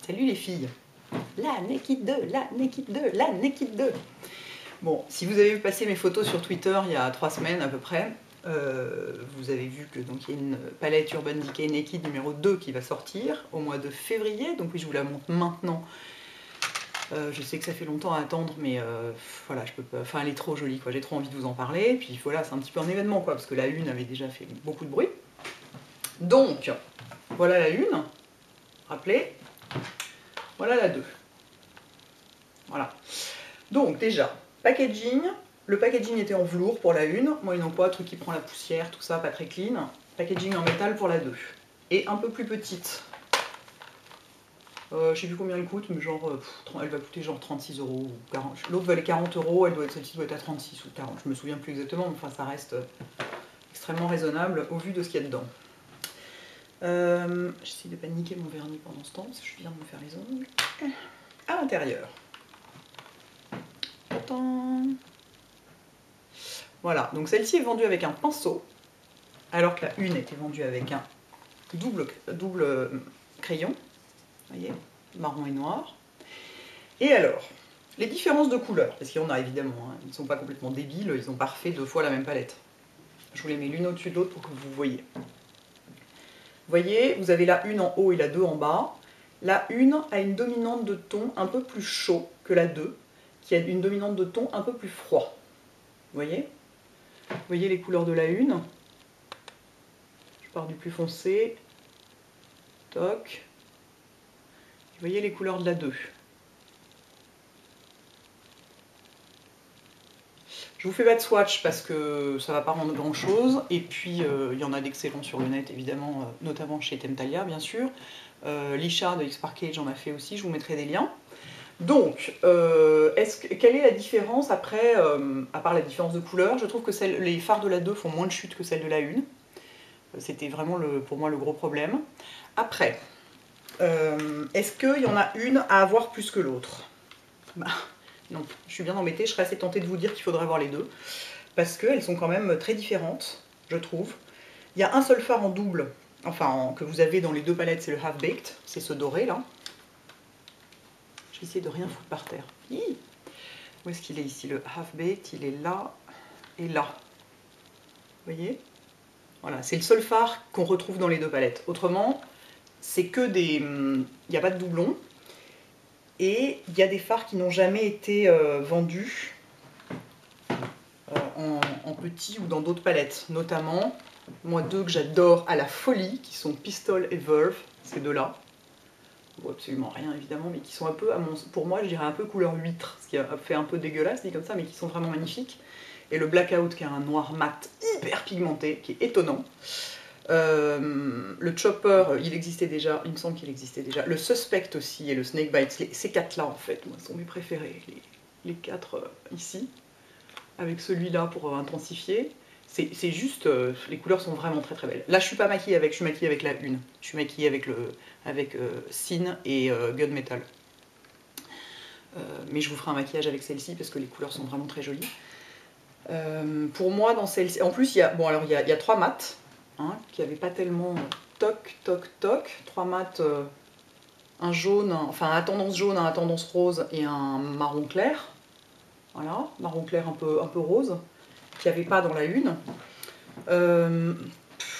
Salut les filles. La Naked 2, la Naked 2, la Naked 2. Bon, si vous avez vu passer mes photos sur Twitter il y a 3 semaines à peu près, vous avez vu que donc il y a une palette Urban Decay Naked numéro 2 qui va sortir au mois de février. Donc oui, je vous la montre maintenant. Je sais que ça fait longtemps à attendre, mais voilà, je peux pas. Enfin, elle est trop jolie, quoi. J'ai trop envie de vous en parler. Puis voilà, c'est un petit peu un événement, quoi, parce que la une avait déjà fait beaucoup de bruit. Donc, voilà la une. Rappelez. Voilà la 2. Voilà. Donc déjà, packaging. Le packaging était en velours pour la 1. Moyennant quoi, truc qui prend la poussière, tout ça, pas très clean. Packaging en métal pour la 2. Et un peu plus petite. Je sais plus combien elle coûte, mais genre, elle va coûter genre 36 € ou 40. L'autre valait 40 €, celle-ci doit être à 36 ou 40. Je me souviens plus exactement, mais enfin ça reste extrêmement raisonnable au vu de ce qu'il y a dedans. J'essaie de pas niquer mon vernis pendant ce temps, parce que je viens de me faire les ongles. À l'intérieur. Voilà, donc celle-ci est vendue avec un pinceau, alors que la une était vendue avec un double crayon, vous voyez, marron et noir. Et alors, les différences de couleurs, parce qu'il y en a évidemment, hein, ils ne sont pas complètement débiles, ils ont pas refait 2 fois la même palette. Je vous les mets l'une au-dessus de l'autre pour que vous voyez. Vous voyez, vous avez la 1 en haut et la 2 en bas. La 1 a une dominante de ton un peu plus chaud que la 2, qui a une dominante de ton un peu plus froid. Vous voyez? Vous voyez les couleurs de la 1. Je pars du plus foncé. Toc. Vous voyez les couleurs de la 2. Je vous fais pas de swatch parce que ça va pas rendre grand chose. Et puis il y en a d'excellents sur le net évidemment, notamment chez Temptalia bien sûr. Lisha de X-Parkage en a fait aussi, je vous mettrai des liens. Donc, quelle est la différence après, à part la différence de couleur? Je trouve que les fards de la 2 font moins de chute que celles de la 1. C'était vraiment pour moi le gros problème. Après, est-ce qu'il y en a une à avoir plus que l'autre? Bah, non, je suis bien embêtée, je serais assez tentée de vous dire qu'il faudrait avoir les deux, parce qu'elles sont quand même très différentes, je trouve. Il y a un seul fard en double, enfin que vous avez dans les 2 palettes, c'est le Half Baked, c'est ce doré là. Je vais essayer de rien foutre par terre. Hi, où est-ce qu'il est ici? Le Half Baked, il est là et là. Vous voyez? Voilà, c'est le seul fard qu'on retrouve dans les 2 palettes. Autrement, c'est que des... Il n'y a pas de doublon. Et il y a des fards qui n'ont jamais été vendus en petit ou dans d'autres palettes. Notamment, moi 2 que j'adore à la folie, qui sont Pistol et Verve, ces 2-là. On voit absolument rien évidemment, mais qui sont un peu, pour moi je dirais un peu couleur huître, ce qui a fait un peu dégueulasse dit comme ça, mais qui sont vraiment magnifiques. Et le Blackout qui a un noir mat hyper pigmenté, qui est étonnant. Le Chopper, il existait déjà, il me semble qu'il existait déjà. Le Suspect aussi et le Snakebite, ces 4-là en fait, moi, sont mes préférés. Les 4 ici, avec celui-là pour intensifier. C'est juste, les couleurs sont vraiment très très belles. Là je suis pas maquillée avec, je suis maquillée avec la 1. Je suis maquillée avec Sin et Gunmetal. Mais je vous ferai un maquillage avec celle-ci parce que les couleurs sont vraiment très jolies. Pour moi dans celle-ci, en plus il y a, bon alors il y a 3 mats. Hein, qui n'avait pas tellement toc, toc, toc. 3 mats, un jaune, enfin à tendance jaune, un à tendance rose et un marron clair. Voilà, marron clair un peu rose, qu'il n'y avait pas dans la 1.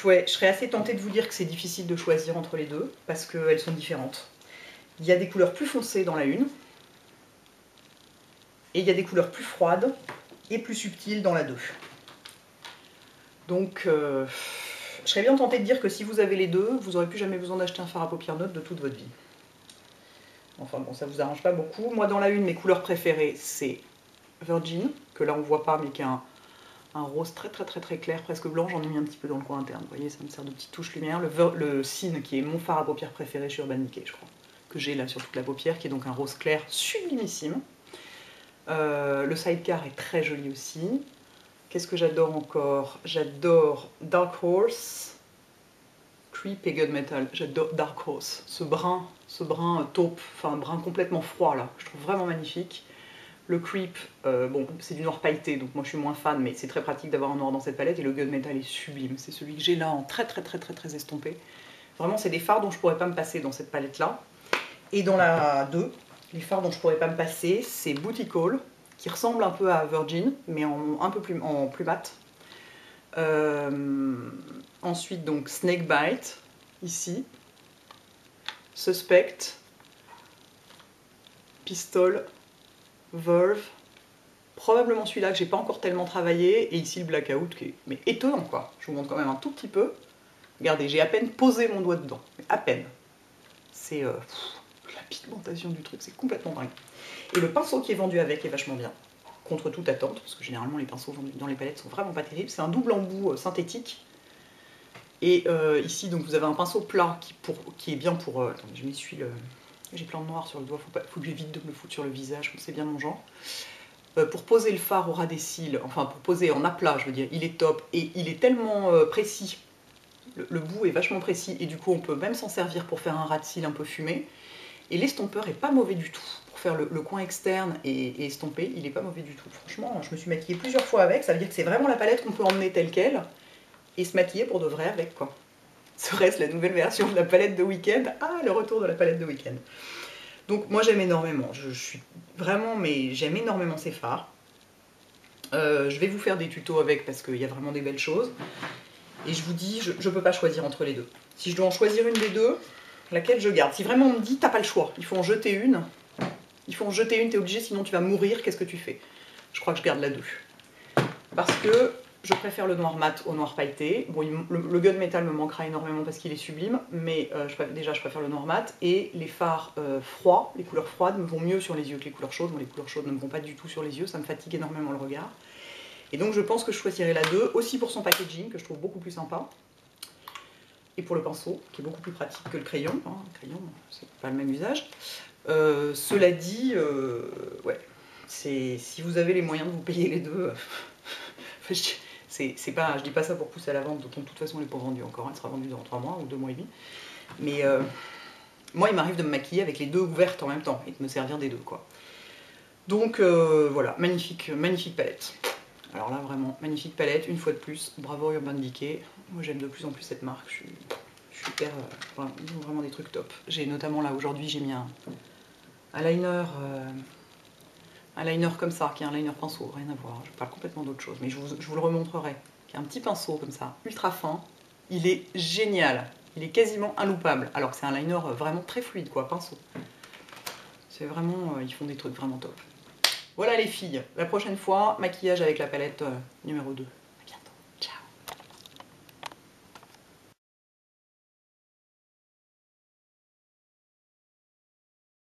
Ouais, je serais assez tentée de vous dire que c'est difficile de choisir entre les deux, parce qu'elles sont différentes. Il y a des couleurs plus foncées dans la 1, et il y a des couleurs plus froides et plus subtiles dans la 2. Donc... je serais bien tentée de dire que si vous avez les deux, vous n'aurez plus jamais besoin d'acheter un fard à paupières neutre de toute votre vie. Enfin bon, ça vous arrange pas beaucoup. Moi dans la 1, mes couleurs préférées, c'est Virgin, que là on voit pas, mais qui a un rose très très très très clair, presque blanc. J'en ai mis un petit peu dans le coin interne, vous voyez, ça me sert de petite touche lumière. Le Sin, qui est mon fard à paupières préféré chez Urban Decay, je crois, que j'ai là sur toute la paupière, qui est donc un rose clair sublimissime. Le Sidecar est très joli aussi. Qu'est-ce que j'adore encore? J'adore Dark Horse, Creep et Gunmetal. J'adore Dark Horse. Ce brun taupe, enfin brun complètement froid là, je trouve vraiment magnifique. Le Creep, bon, c'est du noir pailleté, donc moi je suis moins fan, mais c'est très pratique d'avoir un noir dans cette palette. Et le Gunmetal est sublime. C'est celui que j'ai là en très très très très très très estompé. Vraiment, c'est des fards dont je pourrais pas me passer dans cette palette là. Et dans la 2, les fards dont je pourrais pas me passer, c'est Booty Call, qui ressemble un peu à Virgin, mais un peu plus, en plus mat. Ensuite, donc Snake Bite, ici. Suspect. Pistol. Verve. Probablement celui-là que j'ai pas encore tellement travaillé. Et ici le Blackout, qui est mais étonnant quoi. Je vous montre quand même un tout petit peu. Regardez, j'ai à peine posé mon doigt dedans. Mais à peine. C'est la pigmentation du truc, c'est complètement dingue. Et le pinceau qui est vendu avec est vachement bien. Contre toute attente, parce que généralement les pinceaux vendus dans les palettes sont vraiment pas terribles. C'est un double embout synthétique. Et ici, donc, vous avez un pinceau plat qui est bien pour... attendez, je m'essuie le... J'ai plein de noir sur le doigt, faut que j'évite de me le foutre sur le visage, c'est bien mon genre. Pour poser le fard au ras des cils, enfin pour poser en aplat, je veux dire, il est top. Et il est tellement précis, le bout est vachement précis, et du coup on peut même s'en servir pour faire un ras de cils un peu fumé. Et l'estompeur est pas mauvais du tout. Pour faire le coin externe et estomper, il est pas mauvais du tout. Franchement, je me suis maquillée plusieurs fois avec, ça veut dire que c'est vraiment la palette qu'on peut emmener telle qu'elle, et se maquiller pour de vrai avec, quoi. Serait-ce la nouvelle version de la palette de week-end? Ah, le retour de la palette de week-end. Donc moi j'aime énormément, je suis vraiment, mais j'aime énormément ces fards. Je vais vous faire des tutos avec parce qu'il y a vraiment des belles choses. Et je vous dis, je peux pas choisir entre les deux. Si je dois en choisir une des deux, laquelle je garde? Si vraiment on me dit, t'as pas le choix, il faut en jeter une. Il faut en jeter une, t'es obligé, sinon tu vas mourir, qu'est-ce que tu fais? Je crois que je garde la 2. Parce que je préfère le noir mat au noir pailleté. Bon, le gunmetal me manquera énormément parce qu'il est sublime, mais déjà je préfère le noir mat. Et les fards froids, les couleurs froides me vont mieux sur les yeux que les couleurs chaudes. Bon, les couleurs chaudes ne me vont pas du tout sur les yeux, ça me fatigue énormément le regard. Et donc je pense que je choisirai la 2, aussi pour son packaging, que je trouve beaucoup plus sympa. Et pour le pinceau, qui est beaucoup plus pratique que le crayon. Hein. Le crayon, c'est pas le même usage. Cela dit, ouais, si vous avez les moyens de vous payer les deux, je dis pas ça pour pousser à la vente, d'autant de toute façon elle n'est pas vendue encore, elle sera vendue dans 3 mois ou 2 mois et demi. Mais moi il m'arrive de me maquiller avec les deux ouvertes en même temps et de me servir des deux, quoi. Donc voilà, magnifique, magnifique palette. Alors là vraiment, magnifique palette, une fois de plus, bravo Urban Decay. Moi j'aime de plus en plus cette marque, je suis hyper, enfin, ils ont vraiment des trucs top. J'ai notamment là aujourd'hui, j'ai mis un liner comme ça, qui est un liner pinceau, rien à voir, je parle complètement d'autre chose, mais je vous le remontrerai. Qui est un petit pinceau comme ça, ultra fin, il est génial, il est quasiment inloupable, alors que c'est un liner vraiment très fluide, quoi, pinceau. C'est vraiment, ils font des trucs vraiment top. Voilà les filles, la prochaine fois, maquillage avec la palette numéro 2.